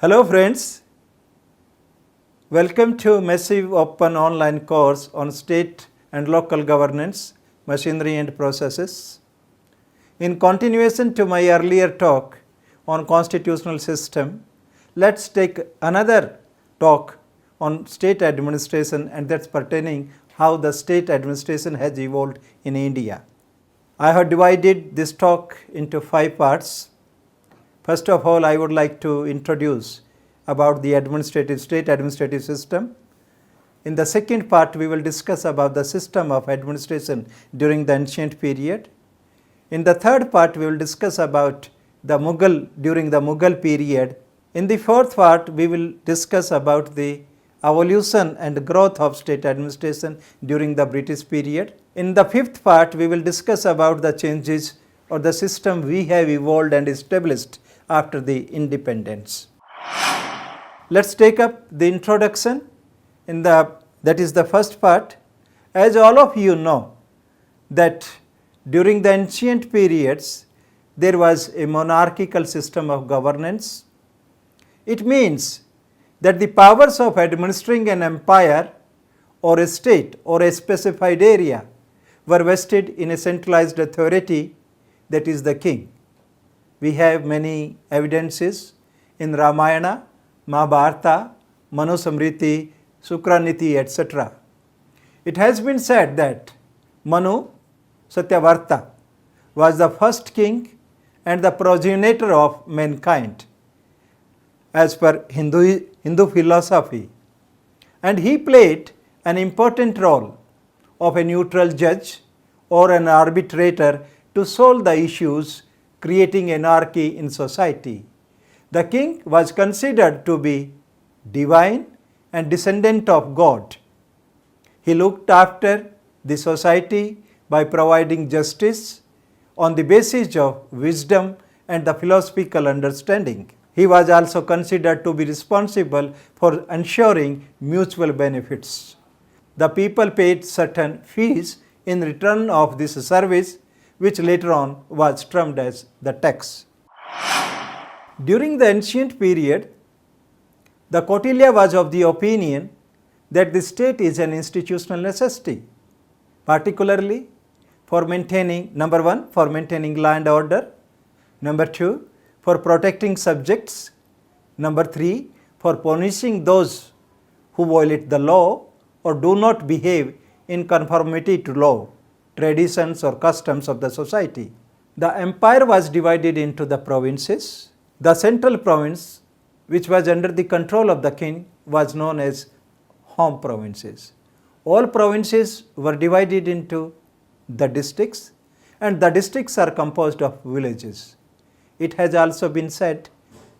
Hello friends, welcome to massive open online course on state and local governance, machinery and processes. In continuation to my earlier talk on constitutional system, let's take another talk on state administration, and that's pertaining how the state administration has evolved in India. I have divided this talk into 5 parts. First of all, I would like to introduce about the state administrative system. In the second part, we will discuss about the system of administration during the ancient period. In the third part, we will discuss about the during the Mughal period. In the fourth part, we will discuss about the evolution and growth of state administration during the British period. In the fifth part, we will discuss about the changes or the system we have evolved and established after the independence. Let's take up the introduction that is the first part. As all of you know that during the ancient periods there was a monarchical system of governance. It means that the powers of administering an empire or a state or a specified area were vested in a centralized authority, that is the king. We have many evidences in Ramayana, Mahabharata, Manu Samriti, Sukraniti, etc. It has been said that Manu Satyavarta was the first king and the progenitor of mankind as per Hindu philosophy, and he played an important role of a neutral judge or an arbitrator to solve the issues creating anarchy in society. The king was considered to be divine and descendant of God. He looked after the society by providing justice on the basis of wisdom and the philosophical understanding. He was also considered to be responsible for ensuring mutual benefits. The people paid certain fees in return of this service, which later on was termed as the tax. During the ancient period, the Kautilya was of the opinion that the state is an institutional necessity, particularly for maintaining, number 1, for maintaining law and order, number 2, for protecting subjects, number 3, for punishing those who violate the law or do not behave in conformity to law, traditions or customs of the society. The empire was divided into the provinces. The central province, which was under the control of the king, was known as home provinces. All provinces were divided into the districts, and the districts are composed of villages. It has also been said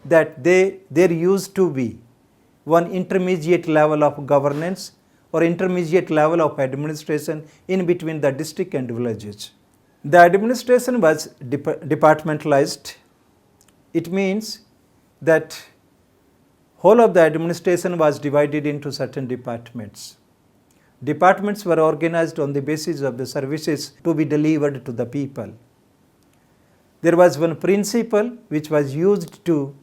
that there used to be one intermediate level of governance or intermediate level of administration in between the district and villages. The administration was departmentalized. It means that whole of the administration was divided into certain departments. Departments were organized on the basis of the services to be delivered to the people. There was one principle which was used to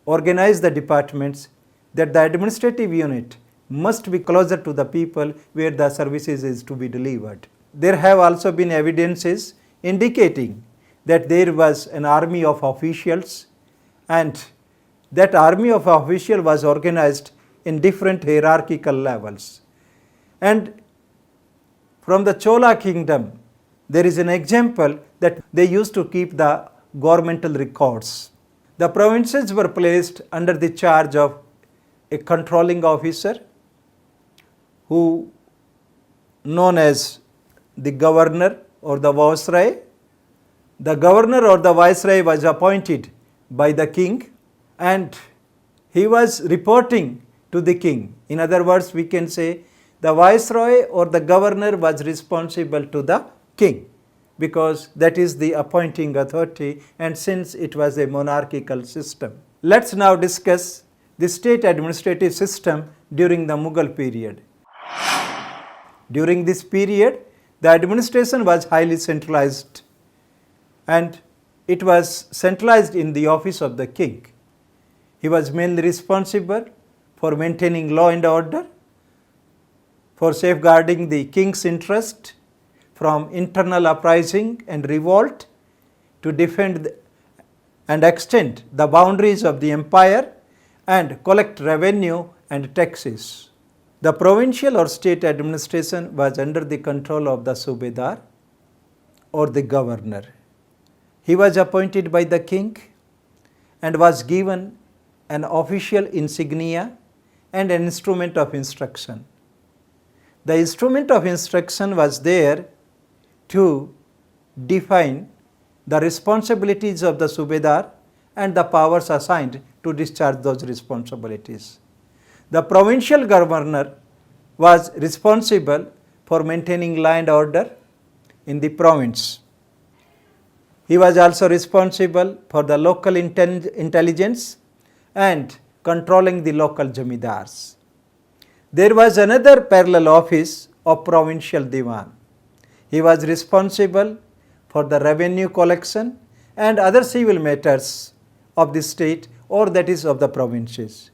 organize the departments, that the administrative unit must be closer to the people where the services is to be delivered. There have also been evidences indicating that there was an army of officials, and that army of officials was organized in different hierarchical levels. And from the Chola kingdom, there is an example that they used to keep the governmental records. The provinces were placed under the charge of a controlling officer who known as the governor or the viceroy. The governor or the viceroy was appointed by the king, and he was reporting to the king. In other words, we can say the viceroy or the governor was responsible to the king, because that is the appointing authority, and since it was a monarchical system. Let's now discuss the state administrative system during the Mughal period. During this period, the administration was highly centralized, and it was centralized in the office of the king. He was mainly responsible for maintaining law and order, for safeguarding the king's interest from internal uprising and revolt, to defend and extend the boundaries of the empire and collect revenue and taxes. The provincial or state administration was under the control of the Subedar or the governor. He was appointed by the king and was given an official insignia and an instrument of instruction. The instrument of instruction was there to define the responsibilities of the Subedar and the powers assigned to discharge those responsibilities. The provincial governor was responsible for maintaining law and order in the province. He was also responsible for the local intelligence and controlling the local jamidars. There was another parallel office of provincial diwan. He was responsible for the revenue collection and other civil matters of the state, or that is of the provinces.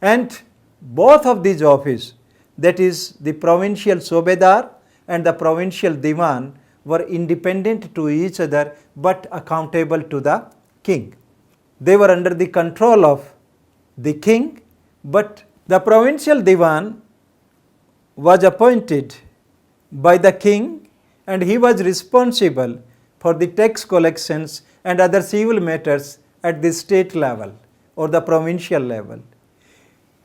And both of these offices, that is the provincial Sobedar and the provincial diwan, were independent to each other but accountable to the king. They were under the control of the king, but the provincial diwan was appointed by the king and he was responsible for the tax collections and other civil matters at the state level or the provincial level.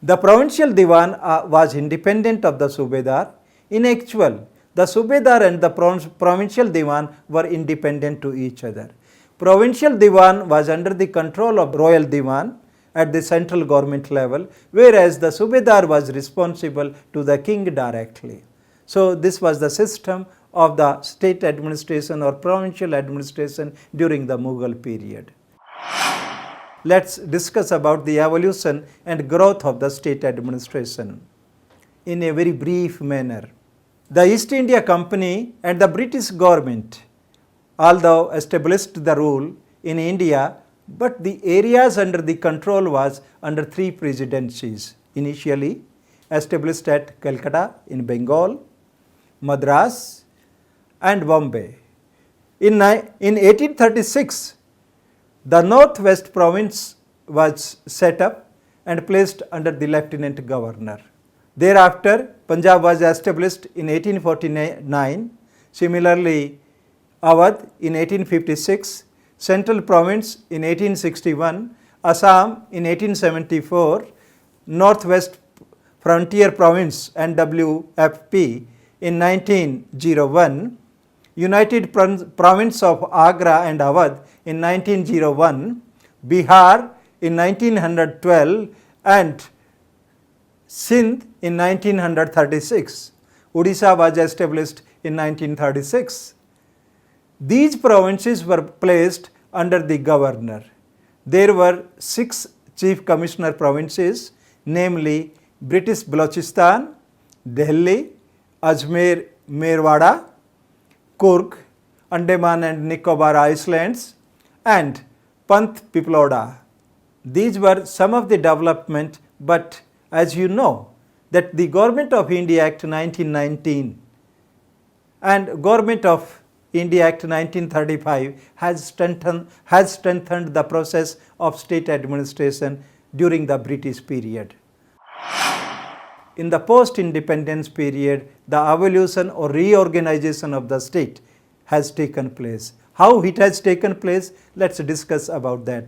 The provincial diwan was independent of the Subedar. In actual, the Subedar and the provincial diwan were independent to each other. Provincial diwan was under the control of royal diwan at the central government level, whereas the Subedar was responsible to the king directly. So this was the system of the state administration or provincial administration during the Mughal period. Let's discuss about the evolution and growth of the state administration in a very brief manner. The East India Company and the British government, although established the rule in India, but the areas under the control was under three presidencies. Initially established at Calcutta in Bengal, Madras and Bombay. In 1836, the Northwest province was set up and placed under the lieutenant governor. Thereafter, Punjab was established in 1849, similarly Awadh in 1856, Central Province in 1861, Assam in 1874, Northwest Frontier Province NWFP in 1901, United Province of Agra and Awadh in 1901, Bihar in 1912 and Sindh in 1936. Odisha was established in 1936. These provinces were placed under the governor. There were 6 chief commissioner provinces, namely British Balochistan, Delhi, Ajmer Merwada, Coorg, Andaman and Nicobar Islands and Panth Piploda. These were some of the development, but as you know that the Government of India Act 1919 and Government of India Act 1935 has strengthened the process of state administration during the British period. In the post-independence period, the evolution or reorganization of the state has taken place. How it has taken place? Let's discuss about that.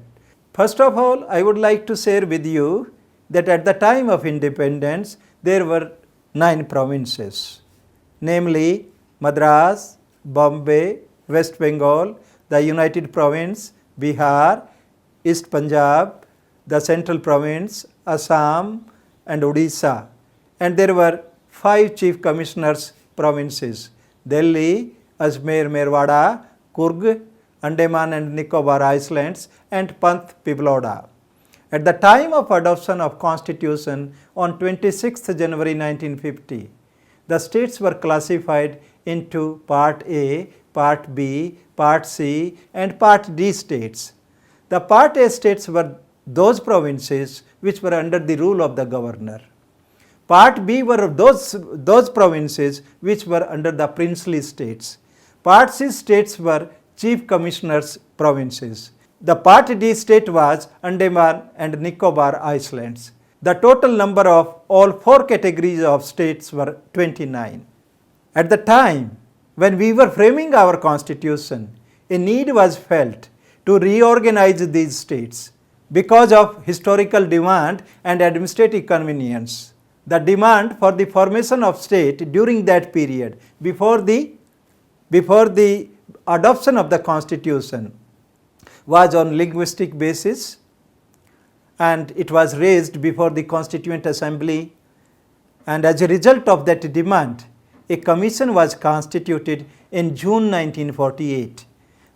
First of all, I would like to share with you that at the time of independence, there were 9 provinces, namely Madras, Bombay, West Bengal, the United Province, Bihar, East Punjab, the Central Province, Assam and Odisha. And there were 5 chief commissioners provinces, Delhi, Ajmer Merwada, Coorg, Andaman and Nicobar Islands and Panth Piploda. At the time of adoption of Constitution on 26th January 1950, the states were classified into Part A, Part B, Part C and Part D states. The Part A states were those provinces which were under the rule of the governor. Part B were those provinces which were under the princely states. Part C states were chief commissioners' provinces. The Part D state was Andaman and Nicobar Islands. The total number of all four categories of states were 29. At the time when we were framing our constitution, a need was felt to reorganize these states because of historical demand and administrative convenience. The demand for the formation of state during that period before the adoption of the constitution was on linguistic basis, and it was raised before the Constituent Assembly, and as a result of that demand, a commission was constituted in June 1948.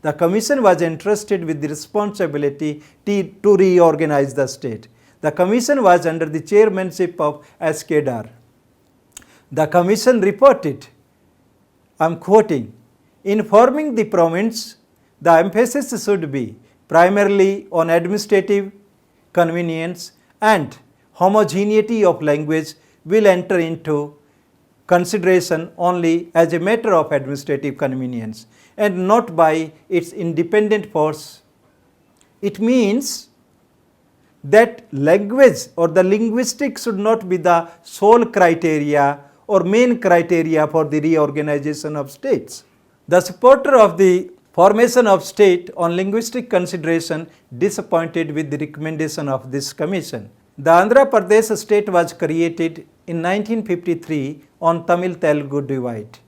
The commission was entrusted with the responsibility to reorganize the state. The commission was under the chairmanship of S. Kedar. The commission reported, I am quoting, "In forming the province, the emphasis should be primarily on administrative convenience and homogeneity of language will enter into consideration only as a matter of administrative convenience and not by its independent force." It means that language or the linguistics should not be the sole criteria or main criteria for the reorganization of states. The supporter of the formation of state on linguistic consideration disappointed with the recommendation of this commission. The Andhra Pradesh state was created in 1953 on Tamil-Telugu divide.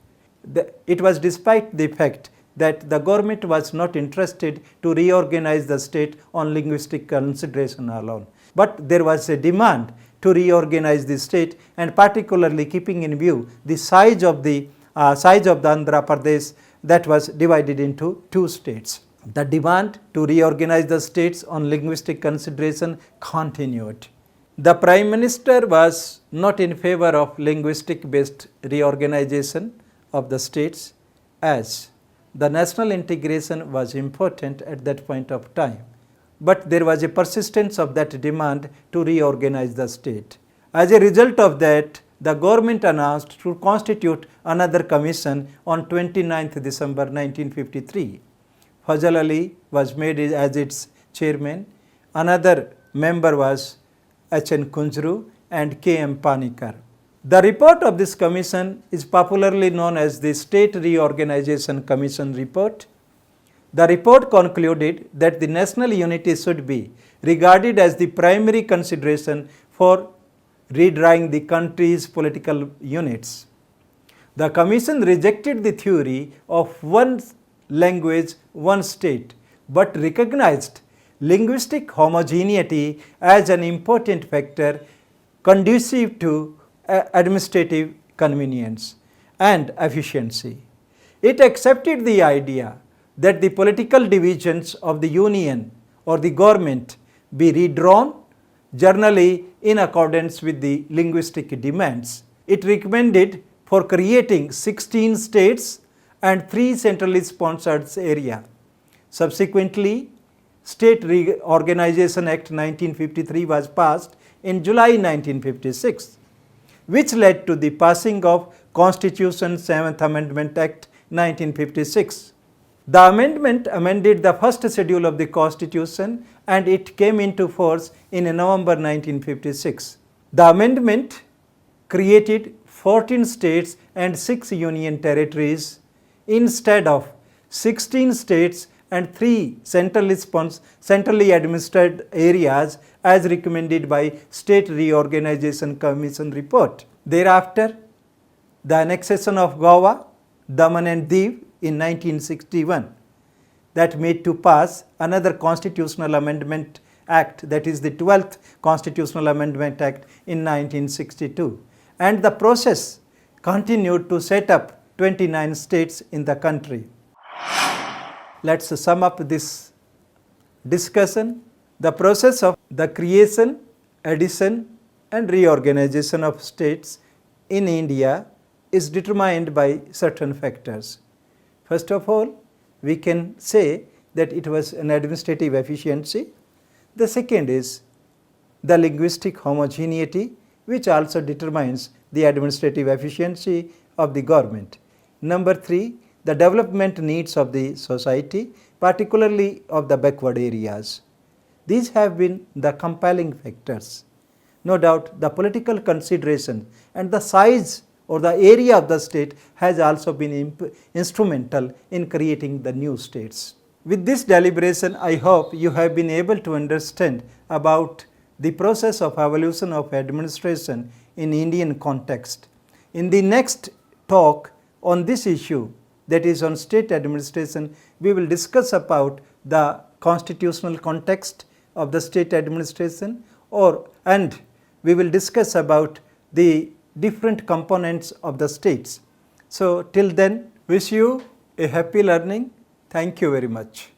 It was despite the fact that the government was not interested to reorganize the state on linguistic consideration alone. But there was a demand to reorganize the state, and particularly keeping in view the size of the Andhra Pradesh that was divided into two states. The demand to reorganize the states on linguistic consideration continued. The Prime Minister was not in favor of linguistic based reorganization of the states, as the national integration was important at that point of time. But there was a persistence of that demand to reorganize the state. As a result of that, the government announced to constitute another commission on 29th December 1953. Fazal Ali was made as its chairman. Another member was H.N. Kunjru and K.M. Panikar. The report of this commission is popularly known as the State Reorganization Commission report. The report concluded that the national unity should be regarded as the primary consideration for redrawing the country's political units. The commission rejected the theory of one language, one state, but recognized linguistic homogeneity as an important factor conducive to administrative convenience and efficiency. It accepted the idea that the political divisions of the union or the government be redrawn, generally in accordance with the linguistic demands. It recommended for creating 16 states and 3 centrally sponsored areas. Subsequently, State Reorganization Act 1953 was passed in July 1956, which led to the passing of Constitution 7th Amendment Act 1956. The amendment amended the first schedule of the Constitution and it came into force in November 1956. The amendment created 14 states and 6 union territories instead of 16 states and 3 centrally administered areas as recommended by State Reorganization Commission report. Thereafter, the annexation of Goa, Daman and Diu in 1961 that made to pass another constitutional amendment act, that is the 12th Constitutional Amendment Act in 1962, and the process continued to set up 29 states in the country. Let us sum up this discussion. The process of the creation, addition and reorganization of states in India is determined by certain factors. First of all, we can say that it was an administrative efficiency. The second is the linguistic homogeneity, which also determines the administrative efficiency of the government. Number 3, the development needs of the society, particularly of the backward areas. These have been the compelling factors. No doubt the political consideration and the size or the area of the state has also been instrumental in creating the new states. With this deliberation, I hope you have been able to understand about the process of evolution of administration in Indian context. In the next talk on this issue, that is on state administration, we will discuss about the constitutional context of the state administration and we will discuss about the different components of the states. So, till then, wish you a happy learning. Thank you very much.